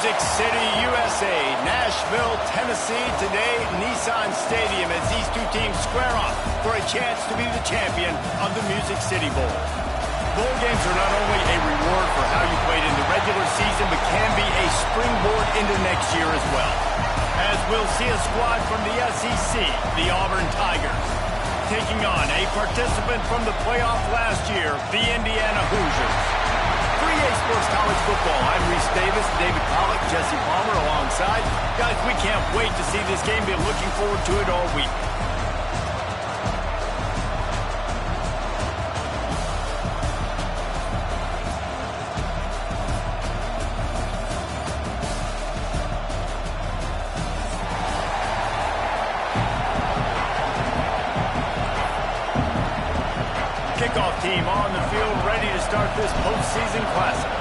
Music City, USA, Nashville, Tennessee. Today, Nissan Stadium as these two teams square off for a chance to be the champion of the Music City Bowl. Bowl games are not only a reward for how you played in the regular season, but can be a springboard into next year as well. As we'll see a squad from the SEC, the Auburn Tigers, taking on a participant from the playoff last year, the Indiana Hoosiers. For EA Sports College Football, I'm Reese Davis, David Pollack, Jesse Palmer alongside. Guys, we can't wait to see this game. Been looking forward to it all week. Kickoff team on the field, ready to start this postseason classic.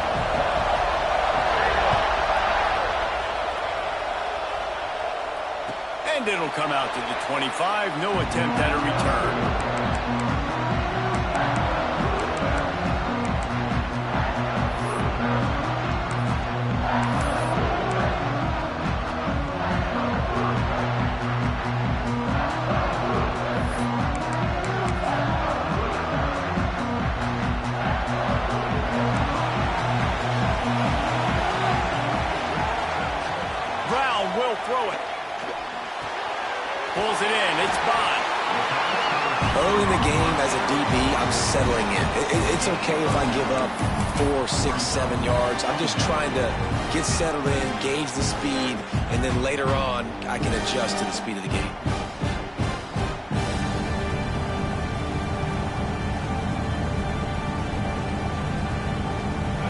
And it'll come out to the 25. No attempt at a return. Will throw it. Pulls it in. It's Bond. Early in the game as a DB, I'm settling in. It's okay if I give up 4, 6, 7 yards. I'm just trying to get settled in, gauge the speed, and then later on, I can adjust to the speed of the game.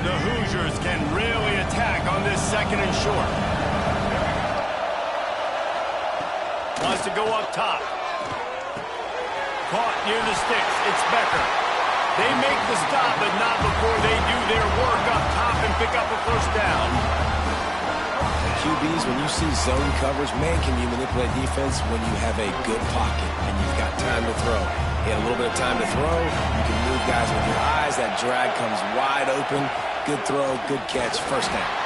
The Hoosiers can really attack on this second and short. Wants to go up top. Caught near the sticks. It's Becker. They make the stop, but not before they do their work up top and pick up a first down. QBs, when you see zone coverage, man, can you manipulate defense when you have a good pocket and you've got time to throw. You have a little bit of time to throw. You can move guys with your eyes. That drag comes wide open. Good throw, good catch, first down.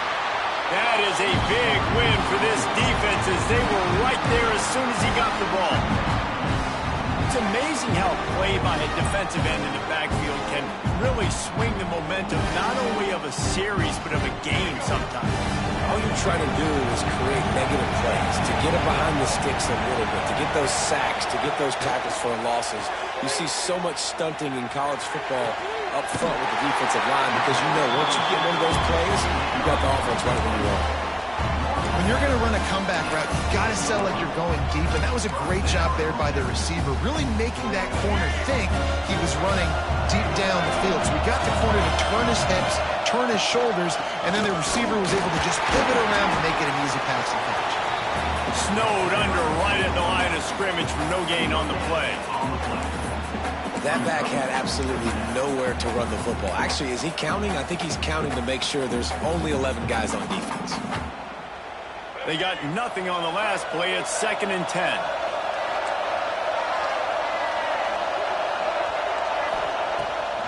That is a big win for this defense as they were right there as soon as he got the ball. It's amazing how play by a defensive end in the backfield can really swing the momentum not only of a series but of a game sometimes. All you're trying to do is create negative plays, to get it behind the sticks a little bit, to get those sacks, to get those tackles for losses. You see so much stunting in college football up front with the defensive line because you know once you get one of those plays, you've got the offense right where you want. When you're going to run a comeback route, you've got to sell like you're going deep, and that was a great job there by the receiver, really making that corner think he was running deep down the field. So we got the corner to turn his hips, turn his shoulders, and then the receiver was able to just pivot around and make it an easy pass and catch. Snowed under right at the line of scrimmage for no gain on the play. That back had absolutely nowhere to run the football. Actually, is he counting? I think he's counting to make sure there's only 11 guys on defense. They got nothing on the last play. It's 2nd and 10.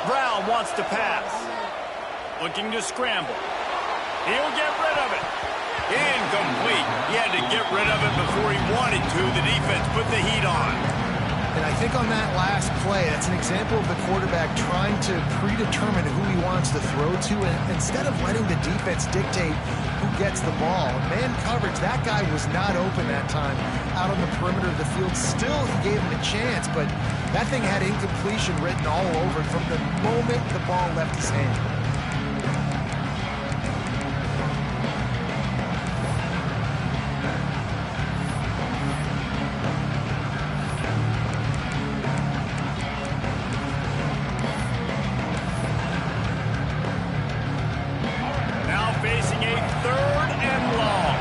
Brown wants to pass. Looking to scramble. He'll get rid of it. Incomplete. He had to get rid of it before he wanted to. The defense put the heat on. And I think on that last play, that's an example of the quarterback trying to predetermine who he wants to throw to, and instead of letting the defense dictate who gets the ball. Man coverage, that guy was not open that time out on the perimeter of the field. Still, he gave him a chance, but that thing had incompletion written all over it from the moment the ball left his hand. Facing a 3rd and long.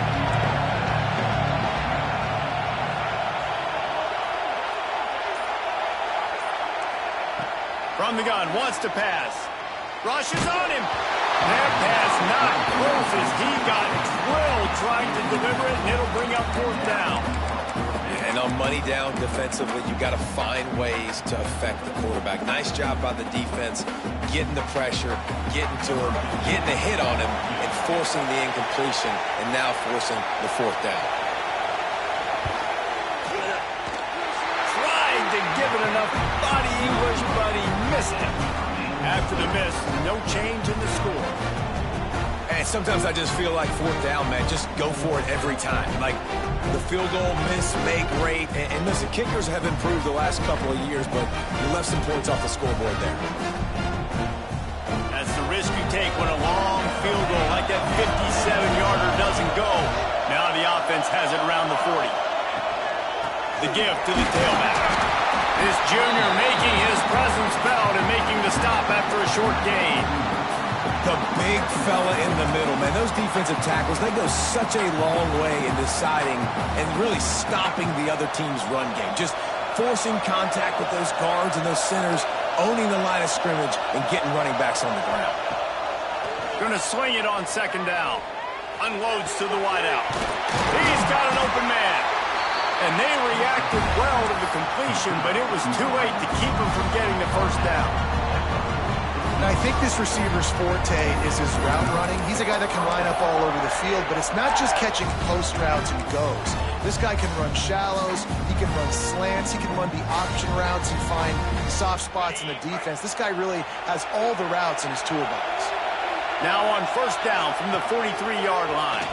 From the gun, wants to pass. Rushes on him. That pass not close as he got drilled trying to deliver it, and it'll bring up 4th down. And on money down defensively, you've got to find ways to affect the quarterback. Nice job by the defense getting the pressure, getting to him, getting a hit on him, and forcing the incompletion, and now forcing the fourth down. Tried to give it enough body English, but he missed it. After the miss, no change in the score. And sometimes I just feel like fourth down, man, just go for it every time. Like the field goal miss, make rate. And listen, kickers have improved the last couple of years, but you left some points off the scoreboard there. That's the risk you take when a long field goal like that 57-yarder doesn't go. Now the offense has it around the 40. The give to the tailback. This junior making his presence felt and making the stop after a short gain. The big fella in the middle, man. Those defensive tackles, they go such a long way in deciding and really stopping the other team's run game. Just forcing contact with those guards and those centers, owning the line of scrimmage, and getting running backs on the ground. Going to swing it on second down. Unloads to the wideout. He's got an open man. And they reacted well to the completion, but it was too late to keep him from getting the first down. And I think this receiver's forte is his route running. He's a guy that can line up all over the field, but it's not just catching post routes and goes. This guy can run shallows, he can run slants, he can run the option routes and find soft spots in the defense. This guy really has all the routes in his toolbox. Now on first down from the 43-yard line.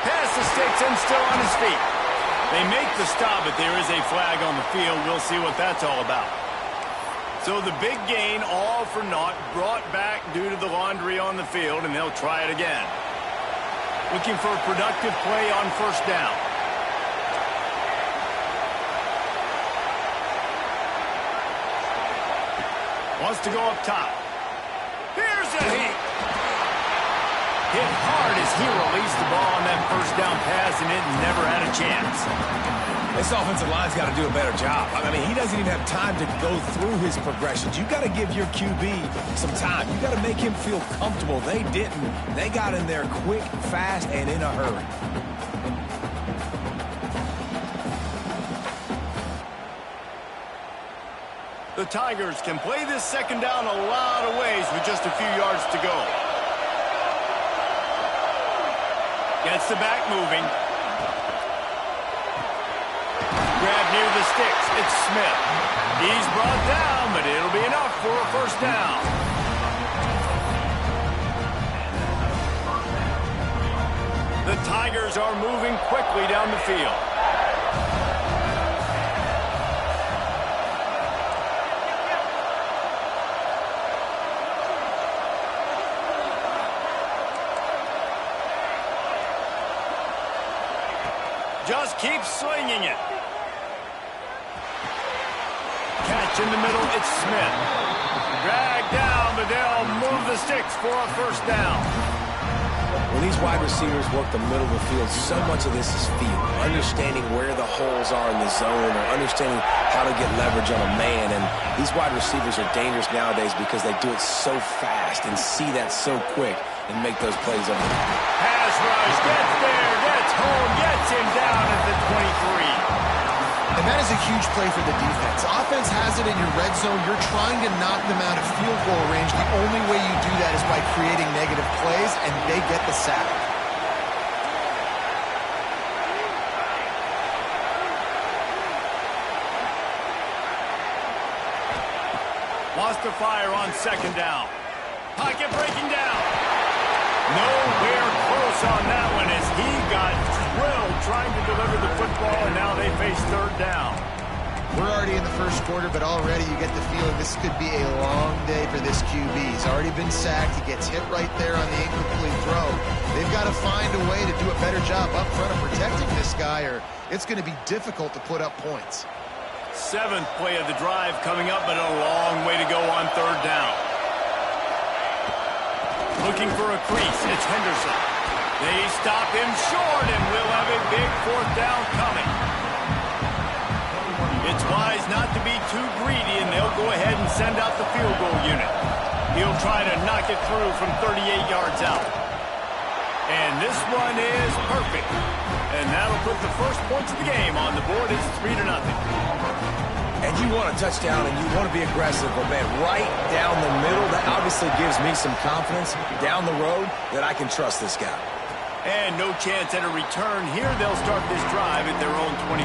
Pass the sticks and still on his feet. They make the stop, but there is a flag on the field. We'll see what that's all about. So the big gain, all for naught, brought back due to the laundry on the field, and they'll try it again. Looking for a productive play on first down. Wants to go up top. Here's a hit. Hit hard as he released the ball on that first down pass, and it never had a chance. This offensive line's got to do a better job. I mean, he doesn't even have time to go through his progressions. You got to give your QB some time. You got to make him feel comfortable. They didn't. They got in there quick, fast, and in a hurry. The Tigers can play this second down a lot of ways with just a few yards to go. Gets the back moving. Grab near the sticks. It's Smith. He's brought down, but it'll be enough for a first down. The Tigers are moving quickly down the field. Just keep slinging it. Catch in the middle, it's Smith. Drag down, but they'll move the sticks for a first down. When these wide receivers work the middle of the field, so much of this is feel. Understanding where the holes are in the zone or understanding how to get leverage on a man. And these wide receivers are dangerous nowadays because they do it so fast and see that so quick and make those plays over the top. Pass rush, gets there, gets home, gets him down at the 23. And that is a huge play for the defense. Offense has it in your red zone. You're trying to knock them out of field goal range. The only way you do that is by creating negative plays, and they get the sack. Wants to fire on second down. Pocket breaking down. Nowhere close on that one as he got drilled trying to deliver the football, and now they face third down. We're already in the first quarter, but already you get the feeling this could be a long day for this QB. He's already been sacked. He gets hit right there on the incomplete throw. They've got to find a way to do a better job up front of protecting this guy, or it's going to be difficult to put up points. Seventh play of the drive coming up, but a long way to go on third down. Looking for a crease, it's Henderson. They stop him short, and we'll have a big fourth down coming. It's wise not to be too greedy, and they'll go ahead and send out the field goal unit. He'll try to knock it through from 38 yards out. And this one is perfect. And that'll put the first points of the game on the board. It's 3-0. And you want a touchdown and you want to be aggressive, but man, right down the middle, that obviously gives me some confidence down the road that I can trust this guy. And no chance at a return here. They'll start this drive at their own 25.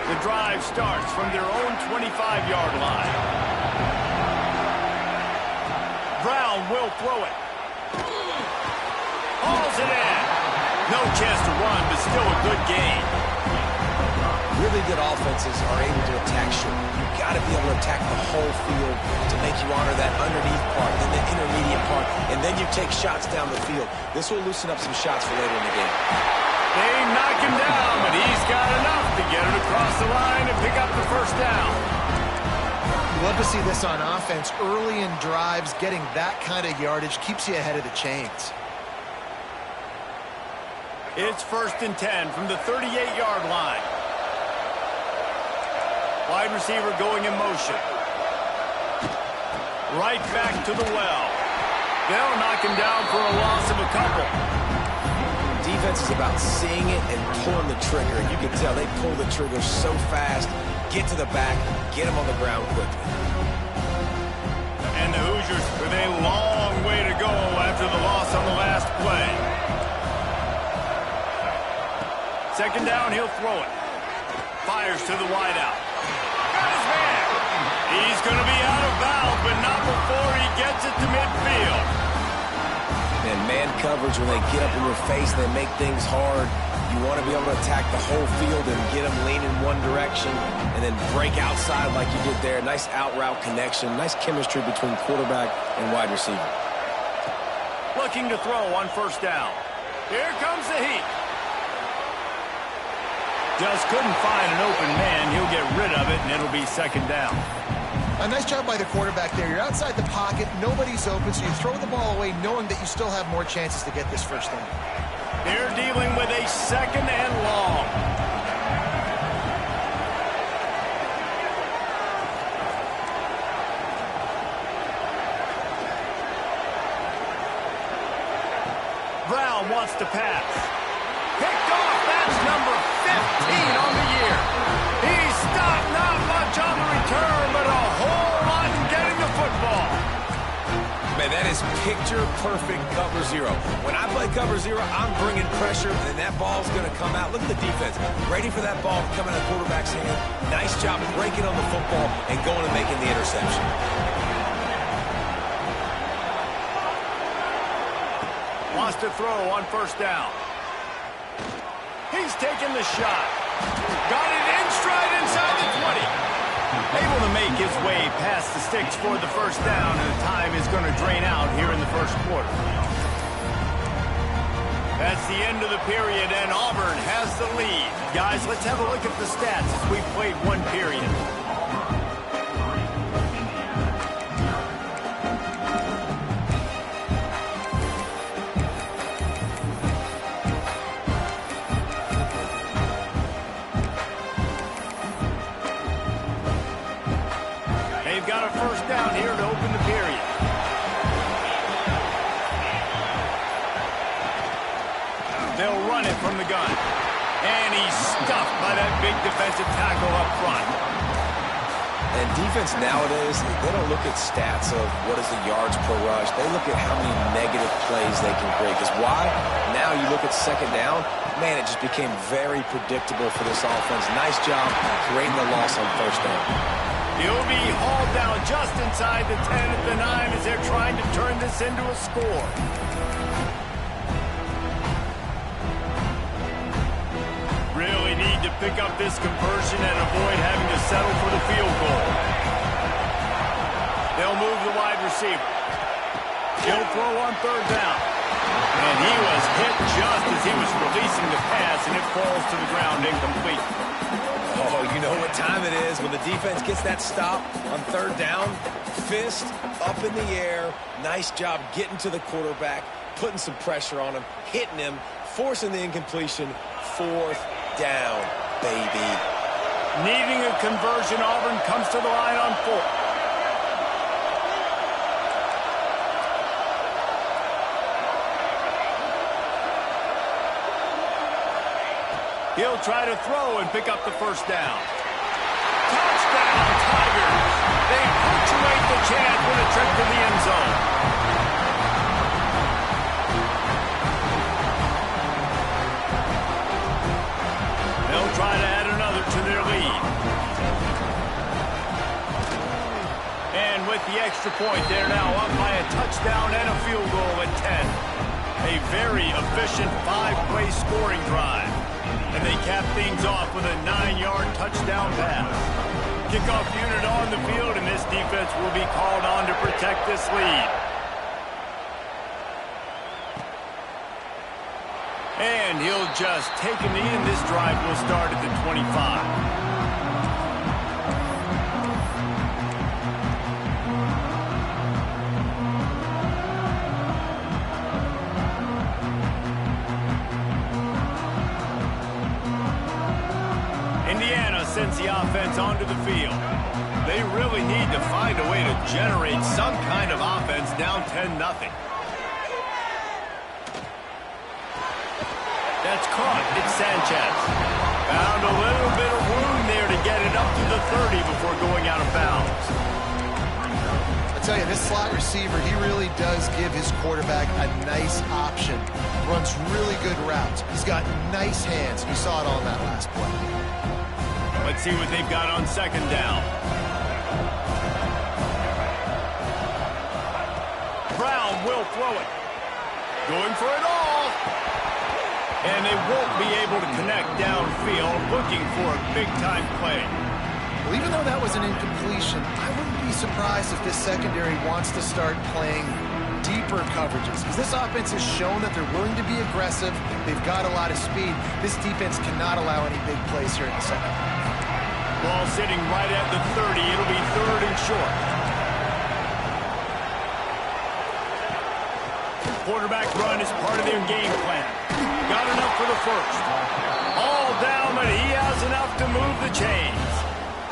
The drive starts from their own 25-yard line. Brown will throw it. Hauls it in. No chance to run, but still a good gain. Really good offenses are able to attack short. You've got to be able to attack the whole field to make you honor that underneath part, then the intermediate part, and then you take shots down the field. This will loosen up some shots for later in the game. They knock him down, but he's got enough to get it across the line and pick up the first down. You love to see this on offense. Early in drives, getting that kind of yardage keeps you ahead of the chains. It's 1st and 10 from the 38-yard line. Wide receiver going in motion. Right back to the well. They'll knock him down for a loss of a couple. Defense is about seeing it and pulling the trigger. And you can tell they pull the trigger so fast, get to the back, get him on the ground quickly. And the Hoosiers with a long way to go after the loss on the last play. 2nd down, he'll throw it. Fires to the wideout. Got his man. He's going to be out of bounds, but not before he gets it to midfield. And man coverage, when they get up in your face, they make things hard. You want to be able to attack the whole field and get them leaning one direction and then break outside like you did there. Nice out route connection, nice chemistry between quarterback and wide receiver. Looking to throw on 1st down. Here comes the heat. Just couldn't find an open man. He'll get rid of it, and it'll be 2nd down. A nice job by the quarterback there. You're outside the pocket, nobody's open, so you throw the ball away knowing that you still have more chances to get this first down. They're dealing with a 2nd and long. Brown wants to pass. Picked off. That's number 15 on the year. He stopped not much on the return, but a whole lot in getting the football. Man, that is picture-perfect cover zero. When I play cover zero, I'm bringing pressure, and that ball's going to come out. Look at the defense. Ready for that ball to come out of the quarterback's hand. Nice job breaking on the football and going and making the interception. Wants to throw on 1st down. He's taking the shot. Got it in stride inside the 20. Able to make his way past the sticks for the 1st down, and the time is going to drain out here in the 1st quarter. That's the end of the period, and Auburn has the lead. Guys, let's have a look at the stats as we've played 1 period. They've got a 1st down here to open the period. They'll run it from the gun. And he's stuffed by that big defensive tackle up front. And defense nowadays, they don't look at stats of what is the yards per rush. They look at how many negative plays they can create. Because why? Now you look at 2nd down, man, it just became very predictable for this offense. Nice job creating the loss on 1st down. He'll be hauled down just inside the 10 at the 9 as they're trying to turn this into a score. Really need to pick up this conversion and avoid having to settle for the field goal. They'll move the wide receiver. He'll throw on 3rd down. And he was hit just as he was releasing the pass, and it falls to the ground incomplete. Oh, you know what time it is when the defense gets that stop on 3rd down. Fist up in the air. Nice job getting to the quarterback, putting some pressure on him, hitting him, forcing the incompletion. 4th down, baby. Needing a conversion, Auburn comes to the line on 4th. He'll try to throw and pick up the first down. Touchdown, Tigers! They punctuate the chance with a trip to the end zone. They'll try to add another to their lead. And with the extra point, they're now up by a touchdown and a field goal at 10. A very efficient 5-play scoring drive. And they cap things off with a 9-yard touchdown pass. Kickoff unit on the field, and this defense will be called on to protect this lead. And he'll just take a knee, and this drive will start at the 25. Sends the offense onto the field. They really need to find a way to generate some kind of offense down 10-0. That's caught. It's Sanchez. Found a little bit of room there to get it up to the 30 before going out of bounds. I tell you, this slot receiver, he really does give his quarterback a nice option. Runs really good routes. He's got nice hands. You saw it on that last play. Let's see what they've got on second down. Brown will throw it. Going for it all. And they won't be able to connect downfield, looking for a big-time play. Well, even though that was an incompletion, I wouldn't be surprised if this secondary wants to start playing deeper coverages, because this offense has shown that they're willing to be aggressive. They've got a lot of speed. This defense cannot allow any big plays here in the second half. Ball sitting right at the 30. It'll be 3rd and short. Quarterback run is part of their game plan. Got enough for the first. All down, but he has enough to move the chains.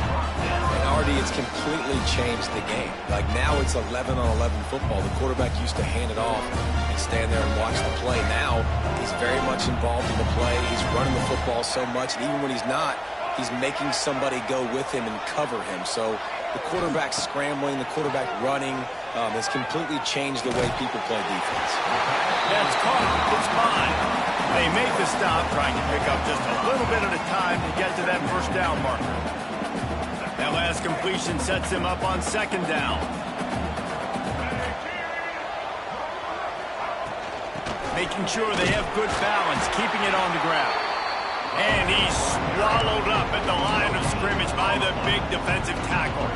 And Artie, it's completely changed the game. Like now it's 11-on-11 football. The quarterback used to hand it off and stand there and watch the play. Now he's very much involved in the play. He's running the football so much, and even when he's not, he's making somebody go with him and cover him. So the quarterback scrambling, the quarterback running has completely changed the way people play defense. That's caught. It's fine. They make the stop, trying to pick up just a little bit at a time to get to that first down marker. That last completion sets him up on second down. Making sure they have good balance, keeping it on the ground. And he's swallowed up at the line of scrimmage by the big defensive tackle.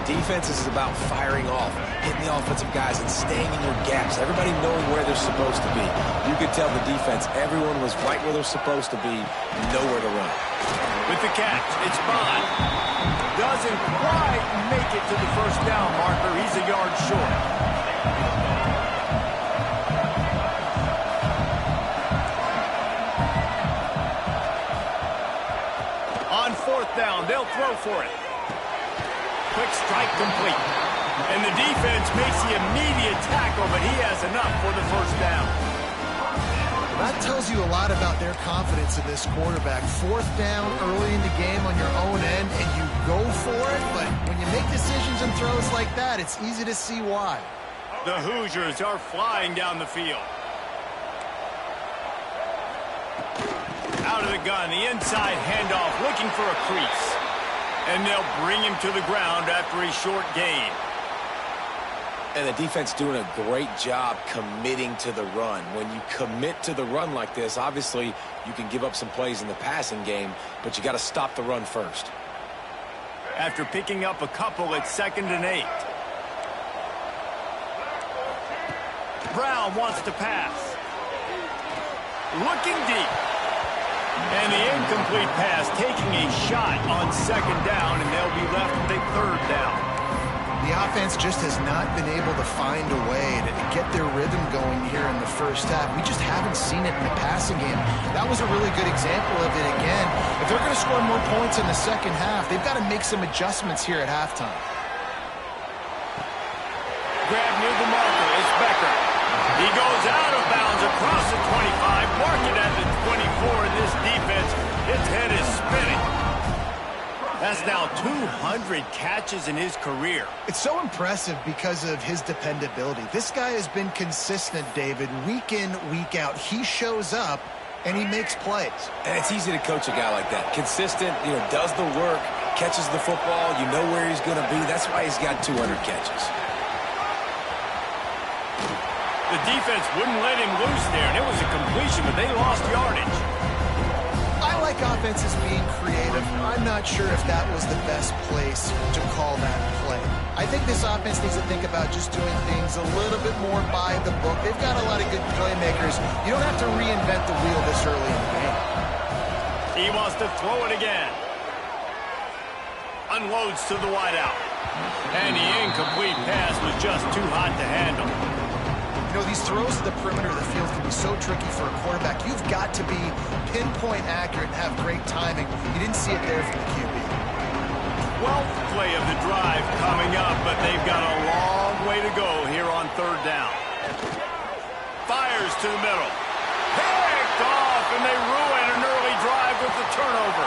Defense is about firing off, hitting the offensive guys, and staying in your gaps. Everybody knowing where they're supposed to be. You could tell the defense, everyone was right where they're supposed to be, nowhere to run. With the catch, it's Bond. Doesn't quite make it to the first down marker. He's a yard short. On 4th down, they'll throw for it. Quick strike complete. And the defense makes the immediate tackle, but he has enough for the first down. That tells you a lot about their confidence in this quarterback. 4th down early in the game on your own end, and you go for it, but when you make decisions and throws like that, it's easy to see why. The Hoosiers are flying down the field. Out of the gun, the inside handoff, looking for a crease. And they'll bring him to the ground after a short gain. And the defense doing a great job committing to the run. When you commit to the run like this, obviously you can give up some plays in the passing game, but you got to stop the run first. After picking up a couple, it's 2nd and 8. Brown wants to pass. Looking deep. And the incomplete pass taking a shot on 2nd down, and they'll be left with a 3rd down. The offense just has not been able to find a way to get their rhythm going here in the first half. We just haven't seen it in the passing game. That was a really good example of it again. If they're going to score more points in the second half, they've got to make some adjustments here at halftime. Grab near the marker is Becker. He goes out of bounds across the 25, marking at the 24. This defense That's now 200 catches in his career. It's so impressive because of his dependability. This guy has been consistent, David, week in, week out. He shows up, and he makes plays. And it's easy to coach a guy like that. Consistent, does the work, catches the football, you know where he's going to be. That's why he's got 200 catches. The defense wouldn't let him loose there, and it was a completion, but they lost yardage. I like offenses being creative. I'm not sure if that was the best place to call that play. I think this offense needs to think about just doing things a little bit more by the book. They've got a lot of good playmakers. You don't have to reinvent the wheel this early in the game. He wants to throw it again. Unloads to the wideout. And the incomplete pass was just too hot to handle. These throws to the perimeter of the field can be so tricky for a quarterback. You've got to be pinpoint accurate and have great timing. You didn't see it there from the QB. 12th play of the drive coming up, but they've got a long way to go here on third down. Fires to the middle. Picked off, and they ruin an early drive with the turnover.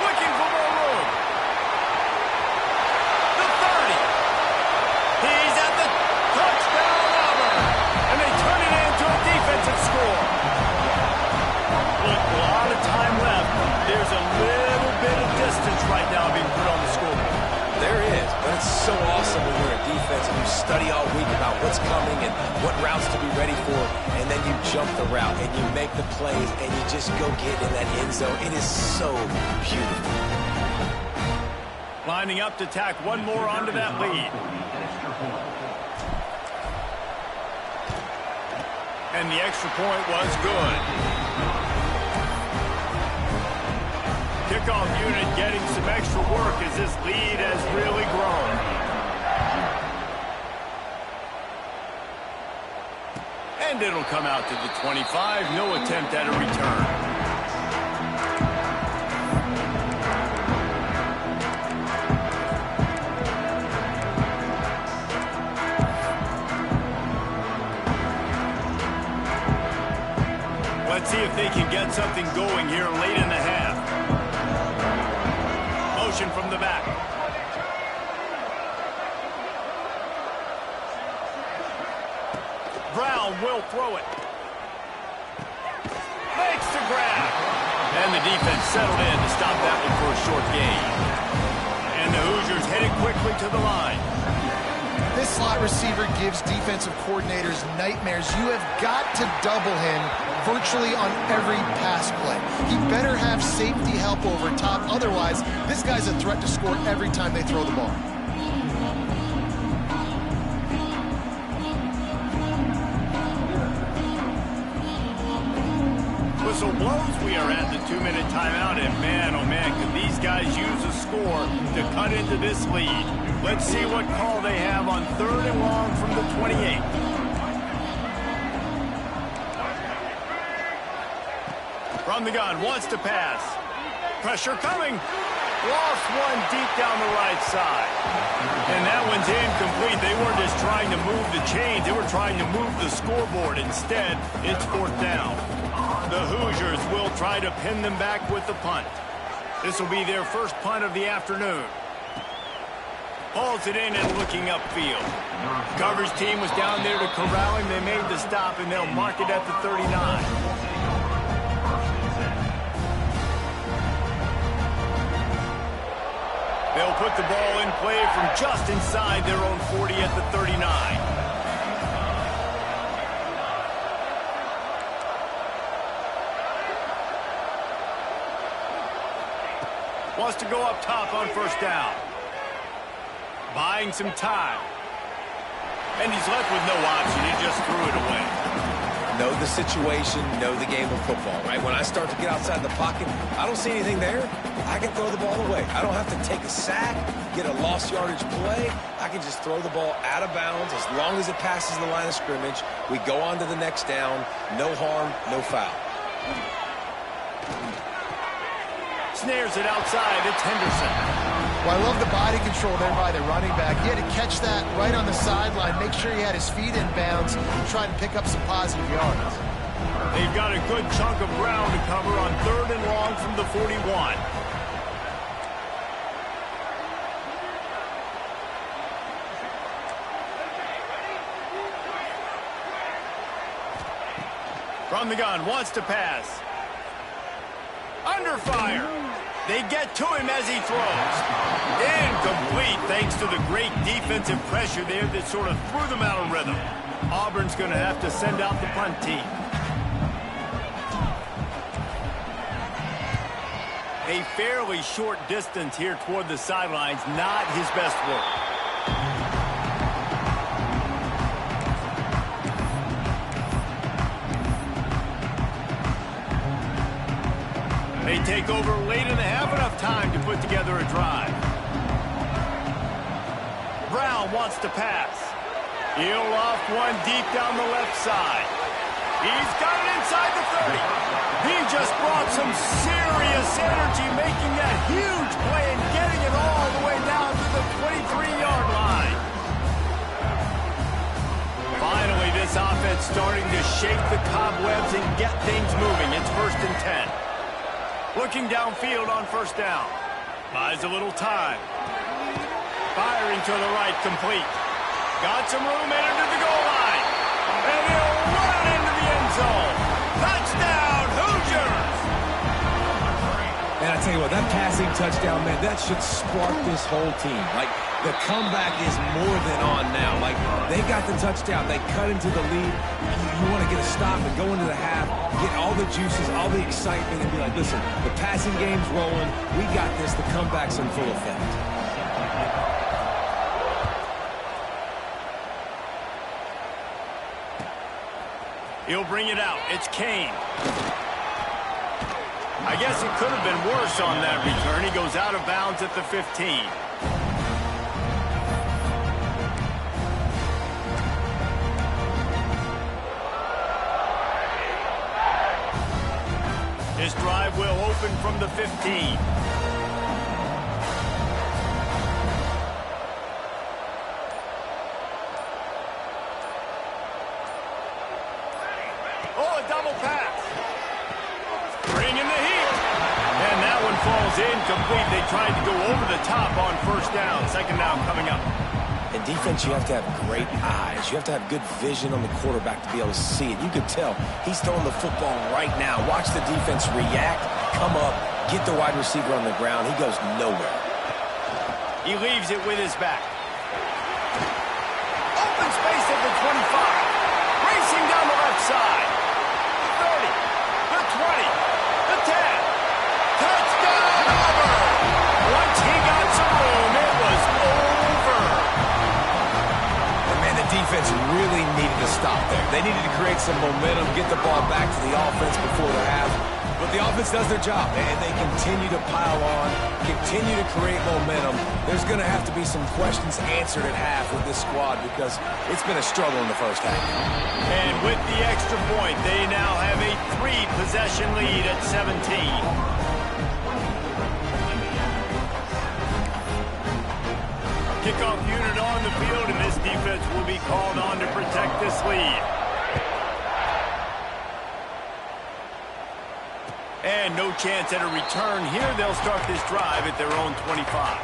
Looking for more room. The 30. He's at the touchdown, Auburn. And they turn it into a defensive score. Look, a lot of time left. There's a little bit of distance right now being put on the scoreboard. There is, but it's so awesome when you're a defense and you study all week about what's coming and what routes to be ready for, and then you jump the route and you make the plays and you just go get in that end zone. It is so beautiful. Lining up to tack one more onto that lead. And the extra point was good. Kickoff unit getting some extra work as this lead has really grown. And it'll come out to the 25. No attempt at a return. Let's see if they can get something going here late in the half. Motion from the back. Brown will throw it. Makes the grab. And the defense settled in to stop that one for a short gain. And the Hoosiers headed quickly to the line. This slot receiver gives defensive coordinators nightmares. You have got to double him virtually on every pass play. He better have safety help over top. Otherwise, this guy's a threat to score every time they throw the ball. Whistle blows. We are at the 2-minute timeout, and man, oh man, could these guys use a score to cut into this lead. Let's see what call they have on 3rd and long from the 28. From the gun, wants to pass. Pressure coming. Lost one deep down the right side. And that one's incomplete. They weren't just trying to move the chains. They were trying to move the scoreboard. Instead, it's 4th down. The Hoosiers will try to pin them back with the punt. This will be their first punt of the afternoon. Hauls it in and looking upfield. Coverage team was down there to corral him. They made the stop, and they'll mark it at the 39. They'll put the ball in play from just inside their own 40 at the 39. Wants to go up top on 1st down. Buying some time. And he's left with no option. He just threw it away. Know the situation, know the game of football, right? When I start to get outside the pocket, I don't see anything there. I can throw the ball away. I don't have to take a sack, get a lost yardage play. I can just throw the ball out of bounds as long as it passes the line of scrimmage. We go on to the next down. No harm, no foul. Snares it outside. It's Henderson. Well, I love the body control there by the running back. He had to catch that right on the sideline, make sure he had his feet in bounds, and try to pick up some positive yards. They've got a good chunk of ground to cover on 3rd and long from the 41. From the gun, wants to pass. Under fire. They get to him as he throws. Incomplete thanks to the great defensive pressure there that sort of threw them out of rhythm. Auburn's going to have to send out the punt team. A fairly short distance here toward the sidelines, not his best work. They take over late and have enough time to put together a drive. Brown wants to pass. He'll loft one deep down the left side. He's got it inside the 30. He just brought some serious energy, making that huge play and getting it all the way down to the 23-yard line. Finally, this offense starting to shake the cobwebs and get things moving. It's 1st and 10. Looking downfield on 1st down. Buys a little time. Firing to the right, complete. Got some room headed to the goal line. And he'll run into the end zone. Touchdown, Hoosiers! And I tell you what, that passing touchdown, man, that should spark this whole team. Like, the comeback is more than on now. Like, they got the touchdown. They cut into the lead. You want to get a stop and go into the half, get all the juices, all the excitement, and be like, listen, the passing game's rolling. We got this. The comeback's in full effect. He'll bring it out. It's Kane. I guess it could have been worse on that return. He goes out of bounds at the 15. This drive will open from the 15. Oh, a double pass. Bringing the heat. And that one falls incomplete. They tried to go over the top on 1st down. 2nd down coming up. In defense, you have to have great eyes. You have to have good vision on the quarterback to be able to see it. You could tell he's throwing the football right now. Watch the defense react, come up, get the wide receiver on the ground. He goes nowhere. He leaves it with his back. Open space at the 25. Racing down the left side. 30, the 20, the 10. Touchdown, Auburn! Once he got some room, it was over. And man, the defense really needed to stop there. They needed to create some momentum, get the ball back to the offense before the half. But the offense does their job, and they continue to pile on, continue to create momentum. There's going to have to be some questions answered at half with this squad because it's been a struggle in the 1st half. And with the extra point, they now have a 3-possession lead at 17. Kickoff unit on the field, and this defense will be called on to protect this lead. And no chance at a return here. They'll start this drive at their own 25.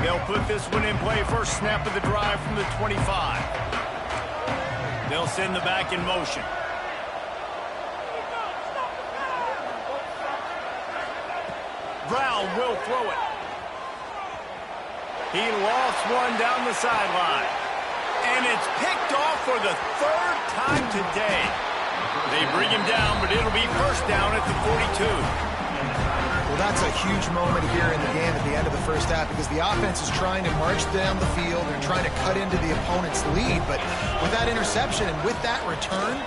They'll put this one in play. First snap of the drive from the 25. They'll send the back in motion. Brown will throw it. He lost one down the sideline. And it's picked off for the 3rd time today. They bring him down, but it'll be 1st down at the 42. Well, that's a huge moment here in the game at the end of the 1st half because the offense is trying to march down the field. They're trying to cut into the opponent's lead. But with that interception and with that return,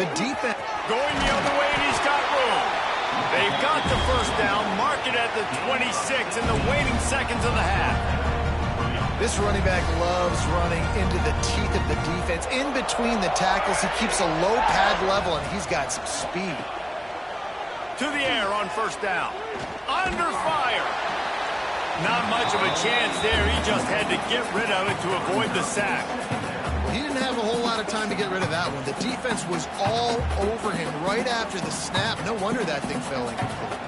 the defense... Going the other way, and he's got room. They've got the 1st down, mark it at the 26 in the waning seconds of the half. This running back loves running into the teeth of the defense. In between the tackles, he keeps a low pad level, and he's got some speed. To the air on 1st down. Under fire. Not much of a chance there. He just had to get rid of it to avoid the sack. He didn't have a whole lot of time to get rid of that one. The defense was all over him right after the snap. No wonder that thing fell incomplete.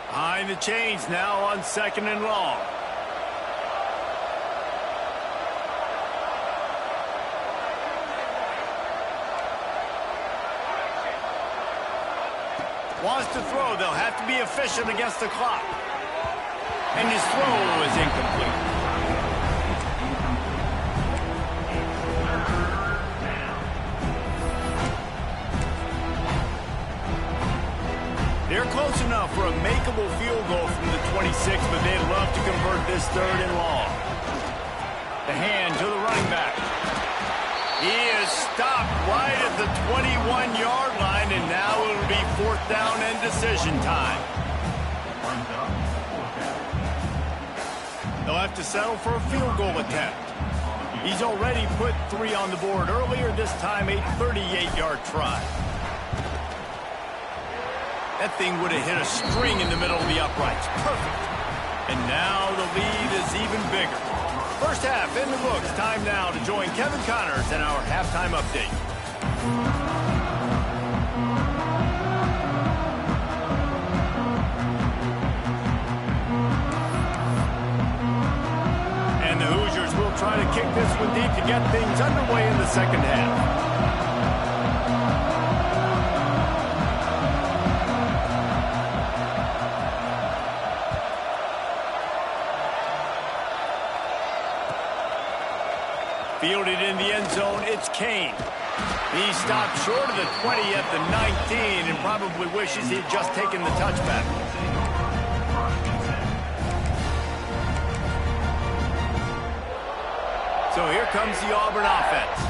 Behind the chains now on 2nd and long. have to be efficient against the clock. And his throw is incomplete. They're close enough for a makeable field goal from the 26, but they'd love to convert this 3rd and long. The hand to the running back. He is stopped right at the 21-yard line, and now it'll be 4th down and decision time. They'll have to settle for a field goal attempt. He's already put 3 on the board earlier, this time a 38-yard try. That thing would have hit a string in the middle of the uprights. Perfect. And now the lead is even bigger. First half in the books. Time now to join Kevin Connors in our halftime update. And the Hoosiers will try to kick this one deep to get things underway in the second half. Fielded in the end zone, it's Kane. He stopped short of the 20 at the 19 and probably wishes he had just taken the touchback. So here comes the Auburn offense.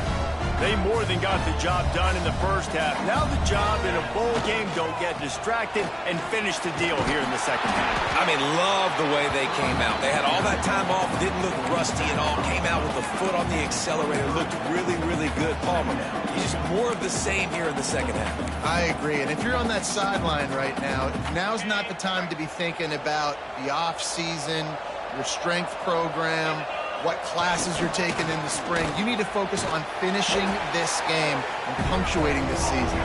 They more than got the job done in the first half. Now the job in a bowl game, don't get distracted and finish the deal here in the second half. I mean, love the way they came out. They had all that time off, didn't look rusty at all, came out with the foot on the accelerator, looked really, really good. Palmer, just more of the same here in the second half. I agree, and if you're on that sideline right now, now's not the time to be thinking about the off-season, your strength program, what classes you're taking in the spring. You need to focus on finishing this game and punctuating this season.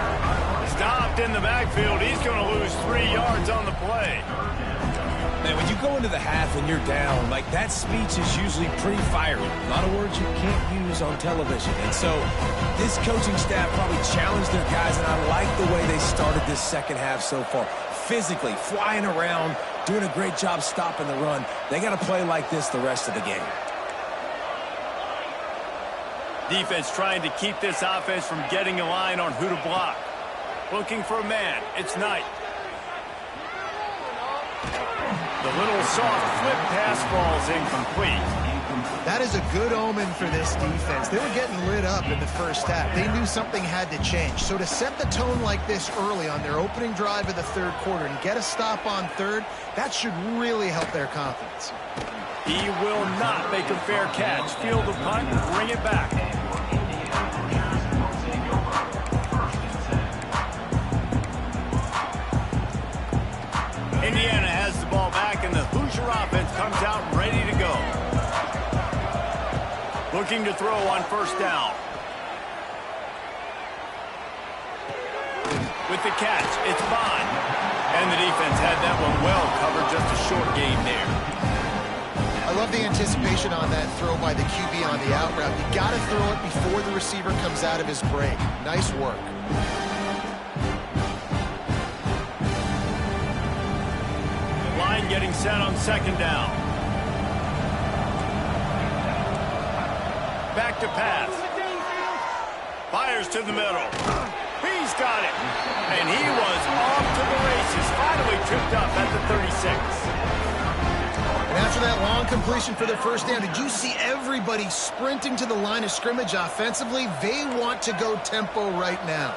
Stopped in the backfield. He's going to lose 3 yards on the play. Man, when you go into the half and you're down, like, that speech is usually pretty fiery. A lot of words you can't use on television. And so this coaching staff probably challenged their guys, and I like the way they started this second half so far. Physically, flying around, doing a great job stopping the run. They got to play like this the rest of the game. Defense trying to keep this offense from getting a line on who to block. Looking for a man. It's Knight. The little soft flip pass falls incomplete. That is a good omen for this defense. They were getting lit up in the first half. They knew something had to change. So to set the tone like this early on their opening drive of the 3rd quarter and get a stop on 3rd, that should really help their confidence. He will not make a fair catch. Field the punt and bring it back. Indiana has the ball back, and the Hoosier offense comes out ready to go. Looking to throw on 1st down. With the catch, it's Bond. And the defense had that one well covered, just a short gain there. I love the anticipation on that throw by the QB on the out route. You got to throw it before the receiver comes out of his break. Nice work. The line getting set on 2nd down. Back to pass. Fires to the middle. He's got it. And he was off to the races. Finally tripped up at the 36. And after that long completion for the 1st down, did you see everybody sprinting to the line of scrimmage offensively? They want to go tempo right now.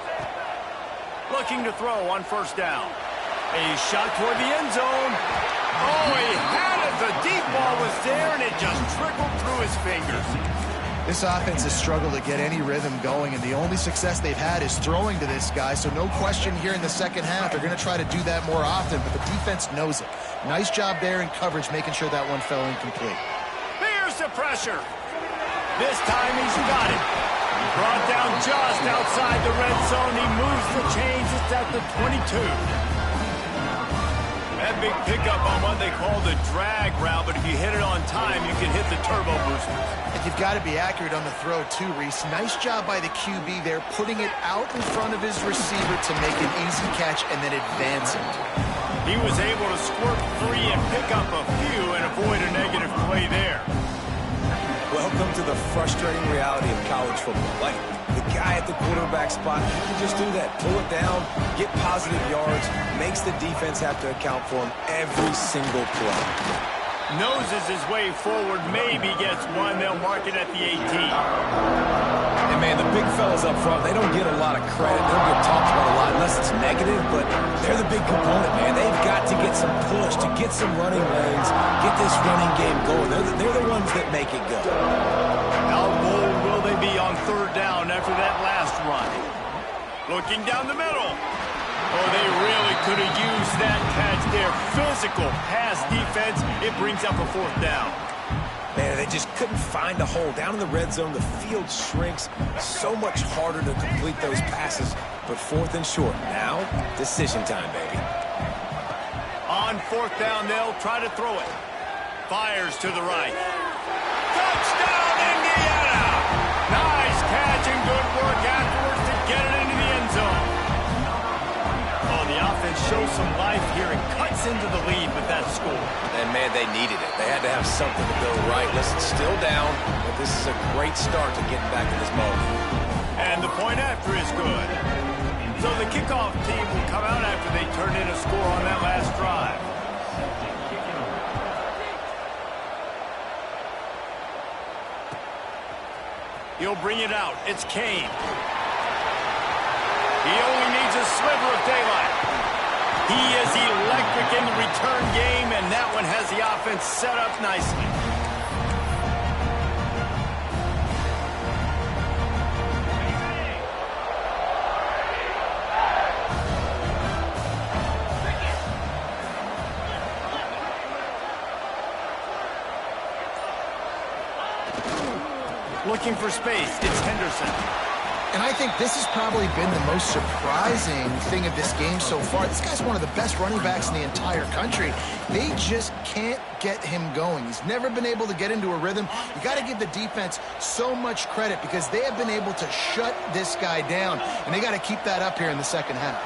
Looking to throw on 1st down. A shot toward the end zone. Oh, he had it. The deep ball was there, and it just trickled through his fingers. This offense has struggled to get any rhythm going, and the only success they've had is throwing to this guy, so no question here in the second half. They're going to try to do that more often, but the defense knows it. Nice job there in coverage, making sure that one fell incomplete. Here's the pressure. This time he's got it. Brought down just outside the red zone. He moves the chains. It's at the 22. That big pickup on what they call the drag route, but if you hit it on time, you can hit the turbo booster. And you've got to be accurate on the throw, too, Reese. Nice job by the QB there, putting it out in front of his receiver to make an easy catch and then advance it. He was able to squirt free and pick up a few and avoid a negative play there. Welcome to the frustrating reality of college football. Like, the guy at the quarterback spot, he can just do that. Pull it down, get positive yards, makes the defense have to account for him every single play. Noses his way forward, maybe gets one. They'll mark it at the 18. And, man, the big fellas up front, they don't get a lot of credit. They don't get talked about a lot unless it's negative, but they're the big component, man. They've got to get some push, to get some running lanes, get this running game going. They're the ones that make it go. How bold will they be on third down after that last run? Looking down the middle. Oh, they really could have used that catch there. Physical pass defense. It brings up a fourth down. Man, they just couldn't find a hole. Down in the red zone, the field shrinks. So much harder to complete those passes. But fourth and short. Now, decision time, baby. On fourth down, they'll try to throw it. Fires to the right. Touchdown, Indiana! Nice catch and good work afterwards to get it into the end zone. Oh, the offense shows some life here and cuts into the lead with that score. And, man, they needed it. They had to have something to go right. Listen, still down, but this is a great start to getting back in this mode. And the point after is good. So the kickoff team will come out after they turn in a score on that last drive. He'll bring it out. It's Kane. He only needs a sliver of daylight. He is electric in the return game, and that one has the offense set up nicely. Looking for space. It's Henderson. And I think this has probably been the most surprising thing of this game so far. This guy's one of the best running backs in the entire country. They just can't get him going. He's never been able to get into a rhythm. You got to give the defense so much credit because they have been able to shut this guy down, and they got to keep that up here in the second half.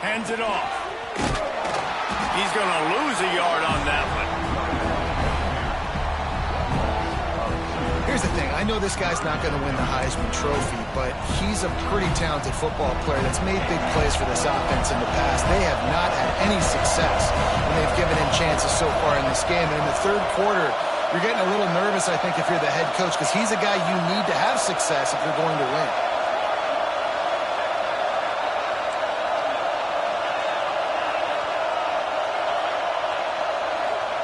Hands it off. He's going to lose a yard on that one. Here's the thing. I know this guy's not going to win the Heisman Trophy, but he's a pretty talented football player that's made big plays for this offense in the past. They have not had any success when they've given him chances so far in this game. And in the third quarter, you're getting a little nervous, I think, if you're the head coach, because he's a guy you need to have success if you're going to win.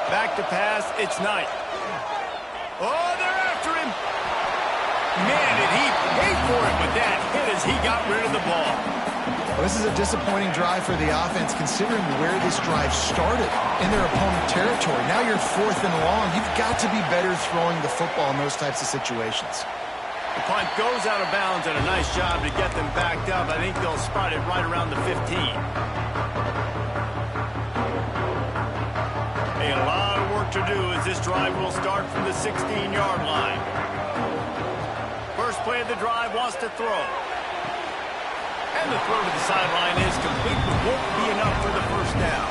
Back to pass, it's Knight. Oh, they're after him. Man, did he pay for it with that hit as he got rid of the ball. Well, this is a disappointing drive for the offense, considering where this drive started in their opponent territory. Now you're fourth and long. You've got to be better throwing the football in those types of situations. The punt goes out of bounds, and a nice job to get them backed up. I think they'll spot it right around the 15. A lot of work to do as this drive will start from the 16-yard line. First play of the drive wants to throw. And the throw to the sideline is complete, but won't be enough for the first down.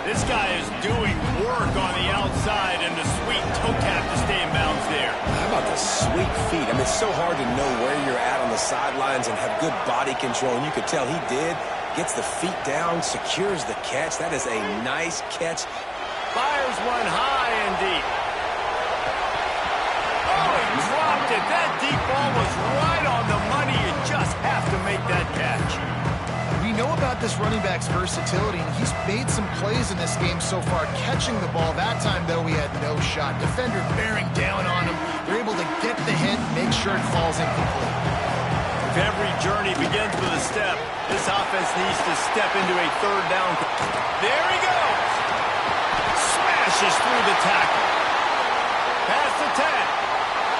This guy is doing work on the outside, and the sweet toe tap to stay in bounds there. How about the sweet feet? I mean, it's so hard to know where you're at on the sidelines and have good body control, and you could tell he did. Gets the feet down, secures the catch. That is a nice catch. Fires one high and deep. Oh, he dropped it. That deep ball was right on the money. You just have to make that catch. We know about this running back's versatility, and he's made some plays in this game so far, catching the ball. That time, though, he had no shot. Defender bearing down on him. They're able to get the hit, make sure it falls incomplete. If every journey begins with a step, this offense needs to step into a third down. There he goes. Smashes through the tackle. Past the 10.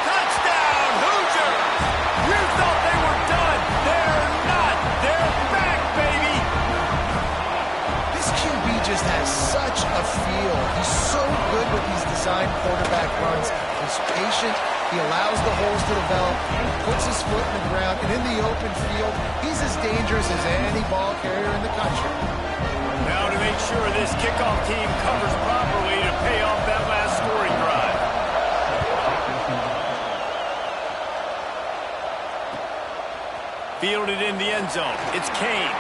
Touchdown, Hoosiers! You thought they were done. They're not. They're back, baby. This QB just has such a feel. He's so good with these design quarterback runs. He's patient. He allows the holes to develop, puts his foot in the ground, and in the open field, he's as dangerous as any ball carrier in the country. Now to make sure this kickoff team covers properly to pay off that last scoring drive. Fielded in the end zone. It's Kane.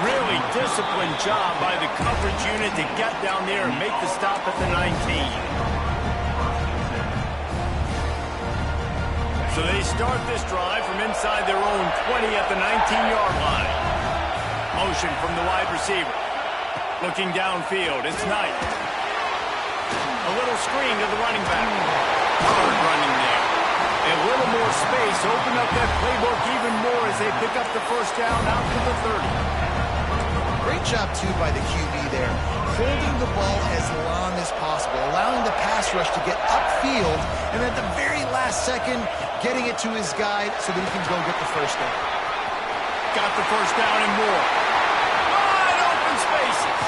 Really disciplined job by the coverage unit to get down there and make the stop at the 19. So they start this drive from inside their own 20 at the 19-yard line. Motion from the wide receiver. Looking downfield, it's Knight. A little screen to the running back. Hard running there. A little more space, open up that playbook even more as they pick up the first down out to the 30. Great job, too, by the QB there. Holding the ball as long as possible, allowing the pass rush to get upfield, and at the very last second, getting it to his guy so that he can go get the first down. Got the first down and more. Wide open spaces.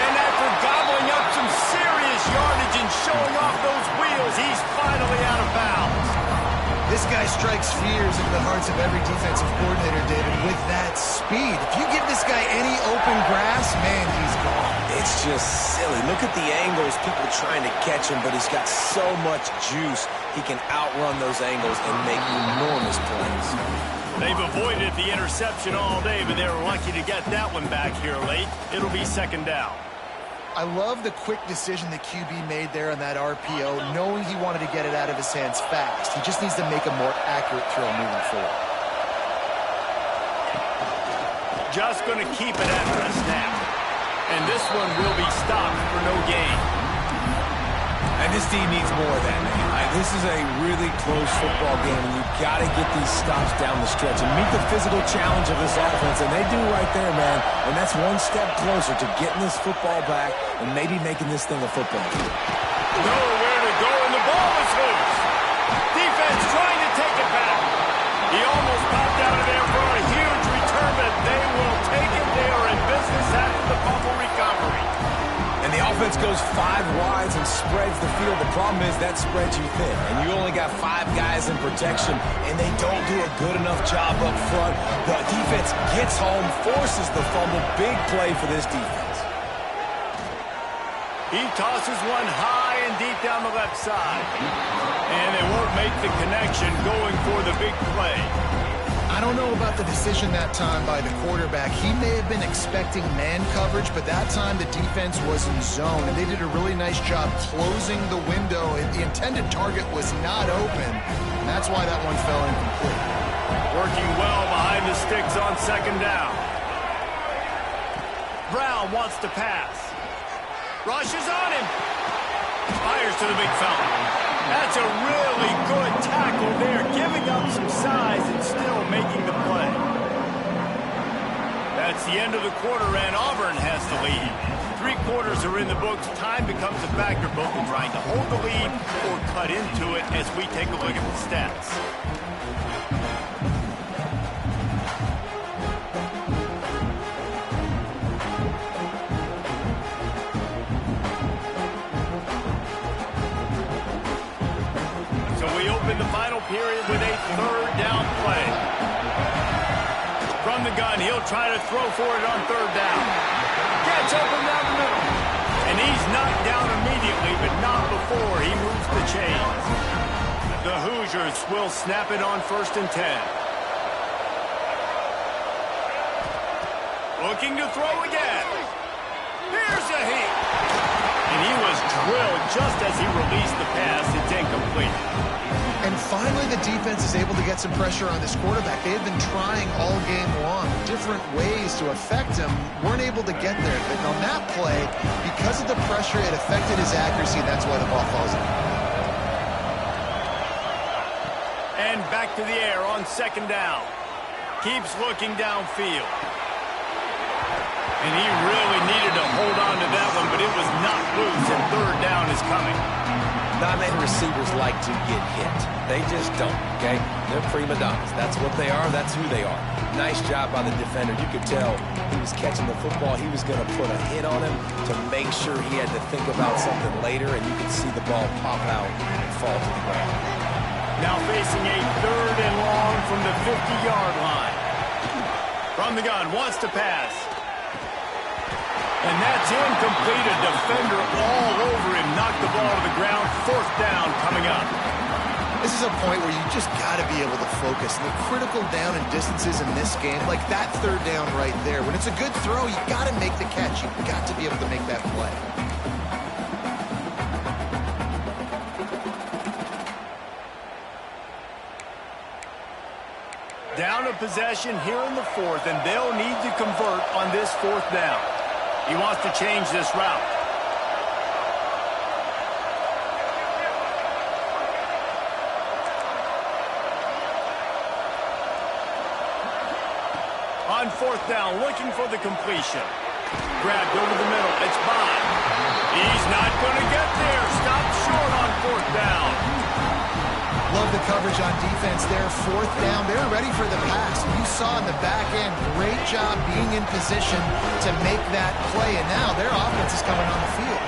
And after gobbling up some serious yardage and showing off those wheels, he's finally out of bounds. This guy strikes fears into the hearts of every defensive coordinator, David, with that speed. If you give this guy any open grass, man, he's gone. It's just silly. Look at the angles, people trying to catch him, but he's got so much juice. He can outrun those angles and make enormous plays. They've avoided the interception all day, but they were lucky to get that one back here late. It'll be second down. I love the quick decision the QB made there on that RPO, knowing he wanted to get it out of his hands fast. He just needs to make a more accurate throw moving forward. Just going to keep it after a snap. And this one will be stopped for no gain. And this team needs more of that, man. This is a really close football game, and you've got to get these stops down the stretch and meet the physical challenge of this offense, and they do right there, man. And that's one step closer to getting this football back and maybe making this thing a football game. Nowhere to go, and the ball is loose. Defense trying to take it back. He almost popped out of there for a huge return, but they will take it. They are in business after the fumble recovery. And the offense goes 5 wides and spreads the field. The problem is that spreads you thin, and you only got 5 guys in protection, and they don't do a good enough job up front. The defense gets home, forces the fumble. Big play for this defense. He tosses one high and deep down the left side. And they won't make the connection going for the big play. I don't know about the decision that time by the quarterback. He may have been expecting man coverage, but that time the defense was in zone, and they did a really nice job closing the window. The intended target was not open, and that's why that one fell incomplete. Working well behind the sticks on second down. Brown wants to pass. Rushes on him. Fires to the big fella. That's a really good tackle there, giving up some size and still making the play. That's the end of the quarter, and Auburn has the lead. 3 quarters are in the books. Time becomes a factor, both in trying to hold the lead or cut into it as we take a look at the stats. In the final period with a 3rd down play. From the gun, he'll try to throw for it on 3rd down. Gets open down the middle. And he's knocked down immediately, but not before he moves the chains. The Hoosiers will snap it on 1st and 10. Looking to throw again. Here's a hit. And he was drilled just as he released the pass. It's incomplete. And finally, the defense is able to get some pressure on this quarterback. They have been trying all game long, different ways to affect him. Weren't able to get there. But on that play, because of the pressure, it affected his accuracy. That's why the ball falls in. And back to the air on 2nd down. Keeps looking downfield. And he really needed to hold on to that one, but it was not loose, and 3rd down is coming. Not many receivers like to get hit. They just don't, okay? They're prima donnas. That's what they are. That's who they are. Nice job by the defender. You could tell he was catching the football. He was going to put a hit on him to make sure he had to think about something later, and you could see the ball pop out and fall to the ground. Now facing a 3rd and long from the 50-yard line. From the gun, wants to pass. And that's incomplete. A defender all over him. Knocked the ball to the ground. 4th down coming up. This is a point where you just got to be able to focus. And the critical down and distances in this game, like that 3rd down right there. When it's a good throw, you got to make the catch. You've got to be able to make that play. Down a possession here in the 4th, and they'll need to convert on this 4th down. He wants to change this route. On 4th down, looking for the completion. Grabbed over the middle. It's Bond. He's not going to get there. Stopped short on 4th down. Love the coverage on defense there. 4th down. They're ready for the pass. You saw in the back end, great job being in position to make that play. And now their offense is coming on the field.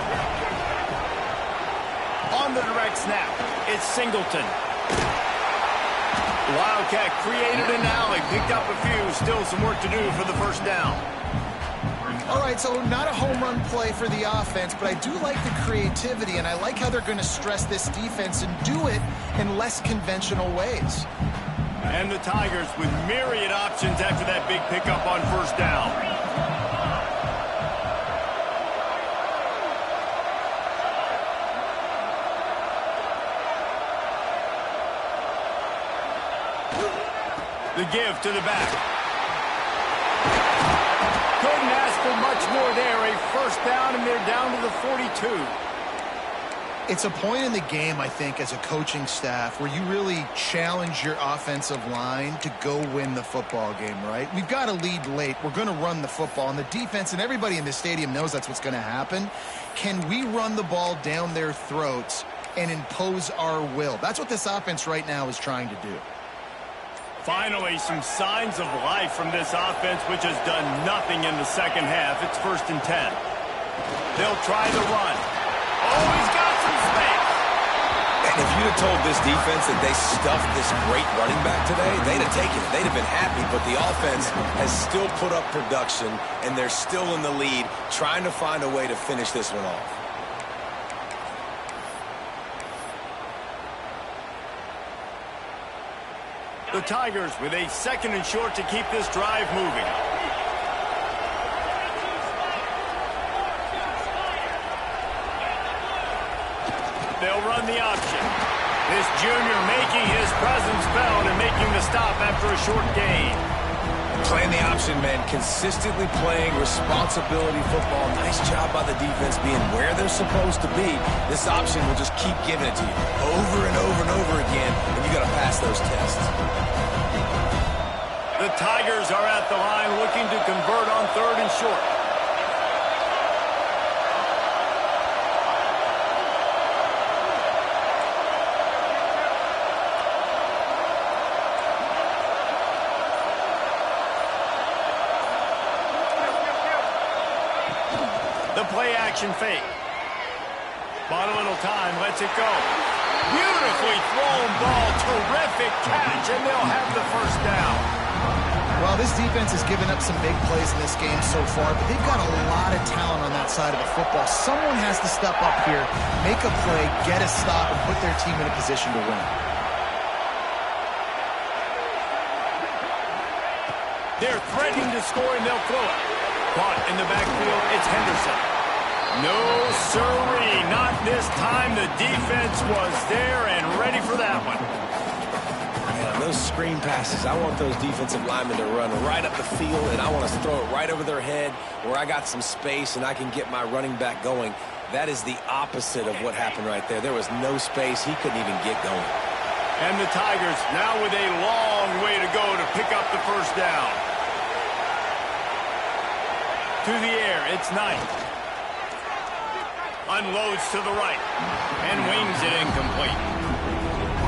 On the direct snap, it's Singleton. Wildcat created an alley, picked up a few. Still some work to do for the 1st down. All right, so not a home run play for the offense, but I do like the creativity, and I like how they're going to stress this defense and do it in less conventional ways. And the Tigers with myriad options after that big pickup on 1st down. The give to the back. Couldn't ask for much more there. A 1st down, and they're down to the 42. It's a point in the game, I think, as a coaching staff where you really challenge your offensive line to go win the football game, right? We've got to lead late. We're going to run the football. And the defense and everybody in the stadium knows that's what's going to happen. Can we run the ball down their throats and impose our will? That's what this offense right now is trying to do. Finally, some signs of life from this offense, which has done nothing in the 2nd half. It's 1st and 10. They'll try the run. Oh, he's got some space. And if you'd have told this defense that they stuffed this great running back today, they'd have taken it. They'd have been happy, but the offense has still put up production, and they're still in the lead, trying to find a way to finish this one off. The Tigers with a 2nd and short to keep this drive moving. They'll run the option. This junior making his presence felt and making the stop after a short gain. Playing the option, man. Consistently playing responsibility football. Nice job by the defense being where they're supposed to be. This option will just keep giving it to you over and over and over again, and you got to pass those tests. The Tigers are at the line looking to convert on 3rd and short. The play action fake. Bought a little time, lets it go. Beautifully thrown ball, terrific catch, and they'll have the 1st down. Well, this defense has given up some big plays in this game so far, but they've got a lot of talent on that side of the football. Someone has to step up here, make a play, get a stop, and put their team in a position to win. They're threatening to score, and they'll throw it. Caught in the backfield, it's Henderson. No, sirree, not this time. The defense was there and ready for that one. Man, those screen passes, I want those defensive linemen to run right up the field, and I want to throw it right over their head where I got some space and I can get my running back going. That is the opposite of what happened right there. There was no space. He couldn't even get going. And the Tigers now with a long way to go to pick up the 1st down. To the air, it's Knight. Unloads to the right and wings it incomplete.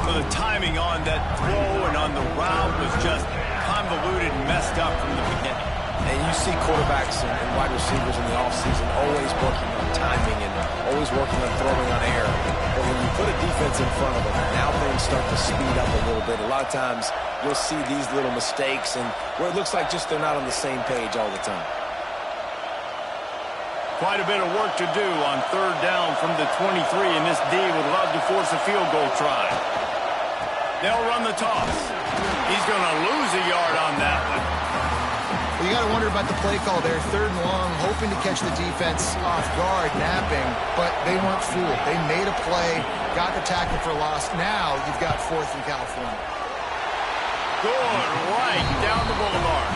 So the timing on that throw and on the route was just convoluted and messed up from the beginning. And you see quarterbacks and wide receivers in the offseason always working on timing and always working on throwing on air. But when you put a defense in front of them, now things start to speed up a little bit. A lot of times you'll see these little mistakes and where it looks like just they're not on the same page all the time. Quite a bit of work to do on third down from the 23, and this D would love to force a field goal try. They'll run the toss. He's going to lose a yard on that one. Well, you got to wonder about the play call there. Third and long, hoping to catch the defense off guard, napping, but they weren't fooled. They made a play, got the tackle for loss. Now you've got 4th in California. Going right down the boulevard.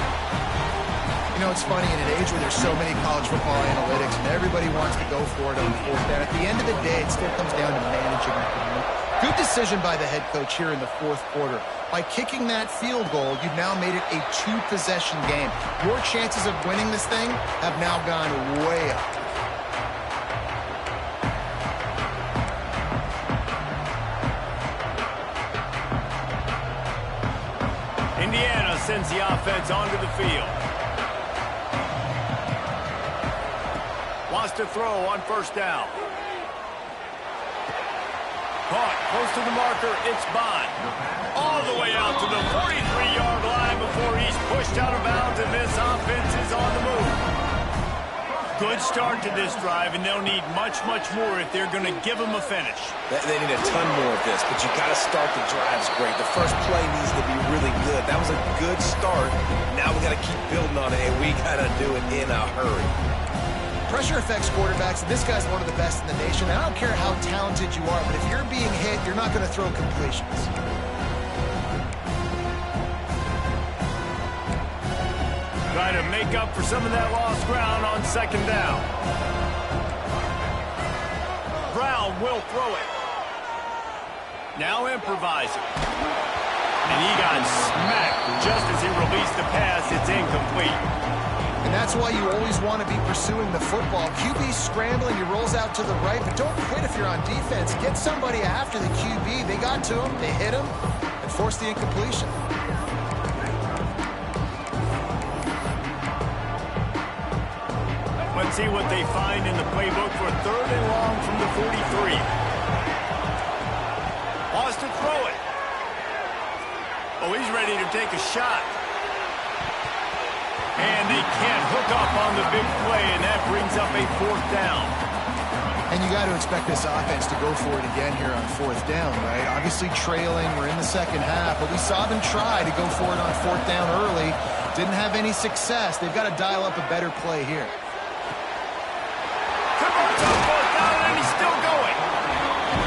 You know, it's funny, in an age where there's so many college football analytics and everybody wants to go for it on 4th down, at the end of the day, it still comes down to managing the game. Good decision by the head coach here in the 4th quarter. By kicking that field goal, you've now made it a 2-possession game. Your chances of winning this thing have now gone way up. Indiana sends the offense onto the field. Wants to throw on 1st down. Caught close to the marker, it's Bond. All the way out to the 43-yard line before he's pushed out of bounds, and this offense is on the move. Good start to this drive, and they'll need much, much more if they're going to give them a finish. They need a ton more of this, but you got to start the drives great. The first play needs to be really good. That was a good start. Now we got to keep building on it, and we got to do it in a hurry. Pressure affects quarterbacks, and this guy's one of the best in the nation. I don't care how talented you are, but if you're being hit, you're not going to throw completions. Trying to make up for some of that lost ground on 2nd down. Brown will throw it. Now improvising. And he got smacked just as he released the pass. It's incomplete. And that's why you always want to be pursuing the football. QB scrambling, he rolls out to the right, but don't quit if you're on defense. Get somebody after the QB. They got to him, they hit him, and forced the incompletion. Let's see what they find in the playbook for 3rd and long from the 43. Wants to throw it. Oh, he's ready to take a shot. And they can't hook up on the big play, and that brings up a 4th down. And you got to expect this offense to go for it again here on 4th down, right? Obviously trailing, we're in the 2nd half, but we saw them try to go for it on 4th down early. Didn't have any success. They've got to dial up a better play here. Converts on 4th down, and he's still going.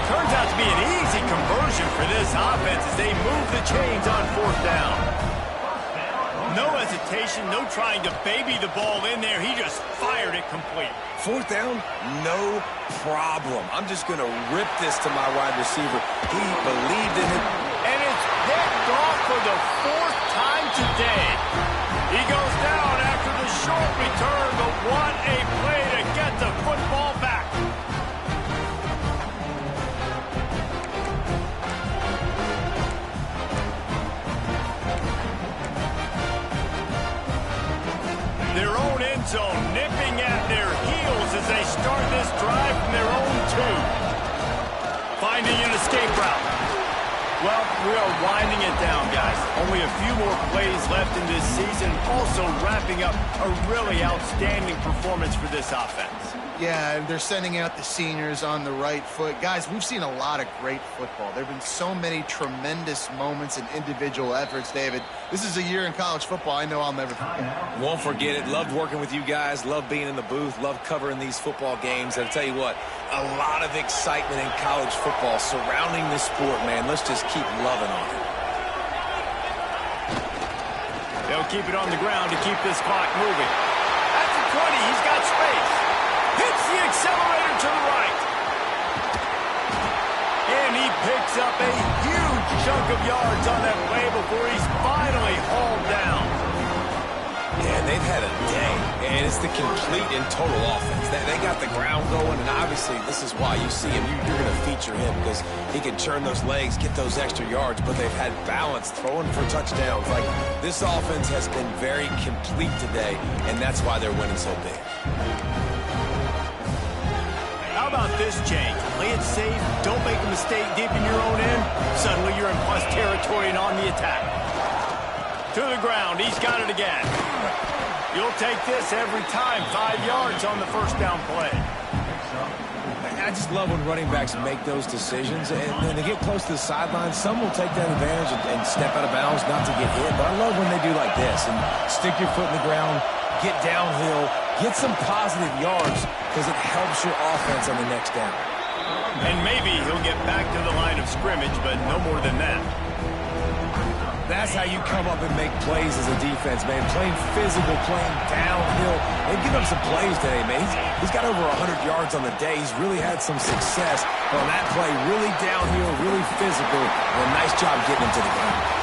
Turns out to be an easy conversion for this offense as they move the chains on 4th down. No hesitation, no trying to baby the ball in there. He just fired it complete. 4th down, no problem. I'm just going to rip this to my wide receiver. He believed in it. And it's picked off for the 4th time today. He goes down after the short return, but what a play to get the football back. Their own end zone nipping at their heels as they start this drive from their own 2. Finding an escape route. Well, we are winding it down, guys. Only a few more plays left in this season. Also wrapping up a really outstanding performance for this offense. Yeah, and they're sending out the seniors on the right foot. Guys, we've seen a lot of great football. There have been so many tremendous moments and individual efforts, David. This is a year in college football I know I'll never forget. Won't forget it. Loved working with you guys. Loved being in the booth. Loved covering these football games. And I'll tell you what, a lot of excitement in college football surrounding this sport, man. Let's just keep loving on it. They'll keep it on the ground to keep this clock moving. At the 20, he's got space. Hits the accelerator to the right. And he picks up a huge chunk of yards on that play before he's finally hauled down. Yeah, they've had a day. And It's the complete and total offense. They got the ground going, and obviously this is why you see him. You're going to feature him because he can churn those legs, get those extra yards, but they've had balance throwing for touchdowns. Like, this offense has been very complete today, and that's why they're winning so big. How about this change? Play it safe, don't make a mistake deep in your own end. Suddenly you're in plus territory and on the attack. To the ground, he's got it again. You'll take this every time. 5 yards on the first down play. I just love when running backs make those decisions, and when they get close to the sideline, some will take that advantage and step out of bounds not to get hit. But I love when they do like this and stick your foot in the ground, get downhill, get some positive yards because it helps your offense on the next down. And maybe he'll get back to the line of scrimmage, but no more than that. That's how you come up and make plays as a defense, man. Playing physical, playing downhill. They've given him some plays today, man. He's got over 100 yards on the day. He's really had some success on that play. Really downhill, really physical, and a nice job getting him to the ground.